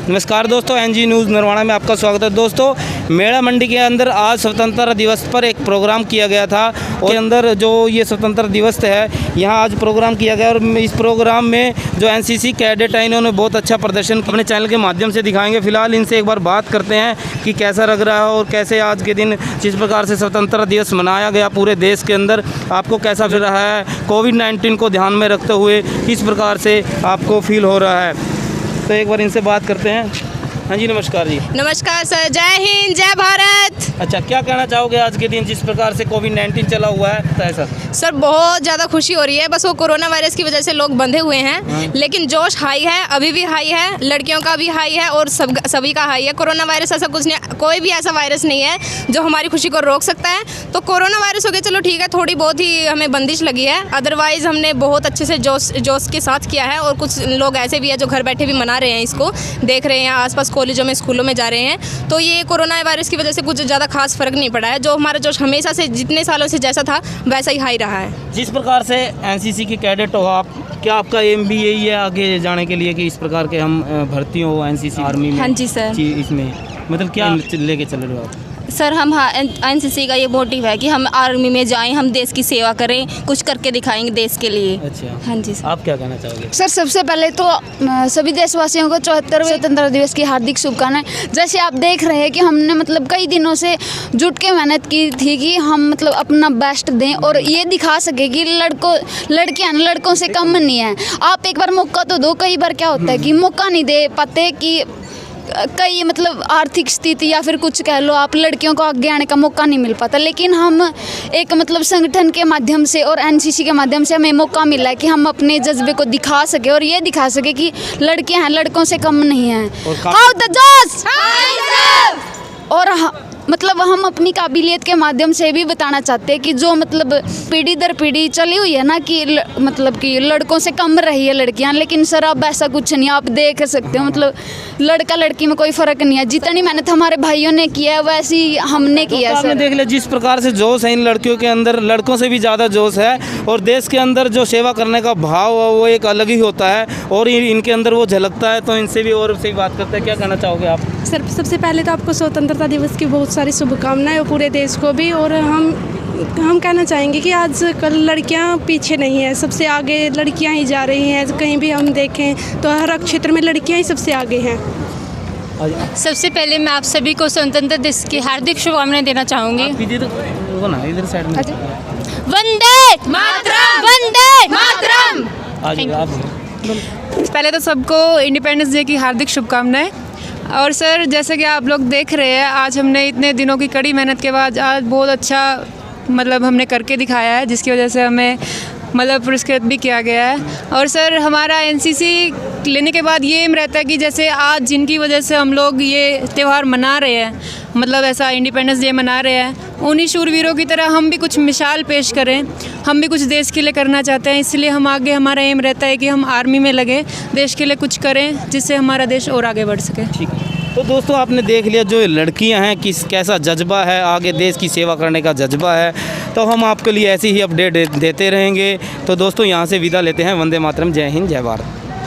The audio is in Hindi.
नमस्कार दोस्तों, एनजी न्यूज़ नरवाना में आपका स्वागत है। दोस्तों, मेड़ा मंडी के अंदर आज स्वतंत्रता दिवस पर एक प्रोग्राम किया गया था और के अंदर जो ये स्वतंत्रता दिवस है यहाँ आज प्रोग्राम किया गया और इस प्रोग्राम में जो एनसीसी कैडेट हैं इन्होंने बहुत अच्छा प्रदर्शन अपने चैनल के माध्यम से दिखाएंगे। फिलहाल इनसे एक बार बात करते हैं कि कैसा लग रहा है और कैसे आज के दिन जिस प्रकार से स्वतंत्रता दिवस मनाया गया पूरे देश के अंदर आपको कैसा फील रहा है, कोविड-19 को ध्यान में रखते हुए किस प्रकार से आपको फील हो रहा है। तो एक बार इनसे बात करते हैं। हाँ जी, नमस्कार जी। नमस्कार सर, जय हिंद, जय भारत। अच्छा, क्या कहना चाहोगे आज के दिन जिस प्रकार से कोविड-19 चला हुआ है तो ऐसा? सर बहुत ज़्यादा खुशी हो रही है, बस वो कोरोना वायरस की वजह से लोग बंधे हुए हैं, लेकिन जोश हाई है, अभी भी हाई है, लड़कियों का भी हाई है और सभी का हाई है। कोरोना वायरस ऐसा कुछ नहीं, कोई भी ऐसा वायरस नहीं है जो हमारी खुशी को रोक सकता है। तो कोरोना वायरस हो गया, चलो ठीक है, थोड़ी बहुत ही हमें बंदिश लगी है, अदरवाइज़ हमने बहुत अच्छे से जोश के साथ किया है। और कुछ लोग ऐसे भी हैं जो घर बैठे भी मना रहे हैं, इसको देख रहे हैं, आसपास कॉलेजों में स्कूलों में जा रहे हैं। तो ये कोरोना वायरस की वजह से कुछ ज़्यादा खास फर्क नहीं पड़ा है, जो हमारा जोश हमेशा से जितने सालों से जैसा था वैसा ही हाई रहा है। जिस प्रकार से एनसीसी के कैडेट हो आप, क्या आपका एम भी यही है आगे जाने के लिए कि इस प्रकार के हम भर्ती हो एनसीसी आर्मी में? हाँ जी सर। इसमें मतलब क्या लेके चल रहे हो आप? सर हम एनसीसी का ये मोटिव है कि हम आर्मी में जाएं, हम देश की सेवा करें, कुछ करके दिखाएंगे देश के लिए। अच्छा, हाँ जी सर। आप क्या कहना चाहोगे? सर सबसे पहले तो सभी देशवासियों को 74वें स्वतंत्रता दिवस की हार्दिक शुभकामनाएं। जैसे आप देख रहे हैं कि हमने मतलब कई दिनों से जुट के मेहनत की थी कि हम मतलब अपना बेस्ट दें और ये दिखा सके कि लड़कियां लड़कों से कम नहीं है। आप एक बार मौका तो दो। कई बार क्या होता है कि मौका नहीं दे पाते कि कई मतलब आर्थिक स्थिति या फिर कुछ कह लो, आप लड़कियों को आगे आने का मौका नहीं मिल पाता। लेकिन हम एक मतलब संगठन के माध्यम से और एनसीसी के माध्यम से हमें मौका मिला है कि हम अपने जज्बे को दिखा सके और ये दिखा सके कि लड़कियां हैं लड़कों से कम नहीं हैं। हाउ द जोश। और मतलब हम अपनी काबिलियत के माध्यम से भी बताना चाहते हैं कि जो मतलब पीढ़ी दर पीढ़ी चली हुई है ना कि मतलब कि लड़कों से कम रही है लड़कियां, लेकिन सर अब ऐसा कुछ नहीं। आप देख सकते हो मतलब लड़का लड़की में कोई फ़र्क नहीं है। जितनी मेहनत हमारे भाइयों ने किया है वैसी हमने किया है। आपने देख लिया जिस प्रकार से जोश है इन लड़कियों के अंदर, लड़कों से भी ज़्यादा जोश है और देश के अंदर जो सेवा करने का भाव है वो एक अलग ही होता है और इनके अंदर वो झलकता है। तो इनसे भी और से बात करते हैं, क्या कहना चाहोगे आप? सर सबसे पहले तो आपको स्वतंत्रता दिवस की बहुत सारी शुभकामनाएं और पूरे देश को भी। और हम कहना चाहेंगे कि आज कल लड़कियां पीछे नहीं है, सबसे आगे लड़कियां ही जा रही हैं। कहीं भी हम देखें तो हर क्षेत्र में लड़कियां ही सबसे आगे हैं। सबसे पहले मैं आप सभी को स्वतंत्रता दिवस की हार्दिक शुभकामनाएं देना चाहूँगी। इधर साइड में वंदे मातरम, वंदे मातरम। पहले तो सबको इंडिपेंडेंस डे की हार्दिक शुभकामनाएं। और सर जैसे कि आप लोग देख रहे हैं, आज हमने इतने दिनों की कड़ी मेहनत के बाद आज बहुत अच्छा मतलब हमने करके दिखाया है, जिसकी वजह से हमें मतलब पुरस्कृत भी किया गया है। और सर हमारा एनसीसी लेने के बाद ये एम रहता है कि जैसे आज जिनकी वजह से हम लोग ये त्यौहार मना रहे हैं, मतलब ऐसा इंडिपेंडेंस डे मना रहे हैं, उन्हीं शूरवीरों की तरह हम भी कुछ मिसाल पेश करें, हम भी कुछ देश के लिए करना चाहते हैं। इसलिए हम आगे हमारा एम रहता है कि हम आर्मी में लगे, देश के लिए कुछ करें जिससे हमारा देश और आगे बढ़ सके। ठीक है। तो दोस्तों आपने देख लिया जो लड़कियां हैं कैसा जज्बा है, आगे देश की सेवा करने का जज्बा है। तो हम आपके लिए ऐसी ही अपडेट देते रहेंगे। तो दोस्तों यहाँ से विदा लेते हैं। वंदे मातरम, जय हिंद, जय भारत।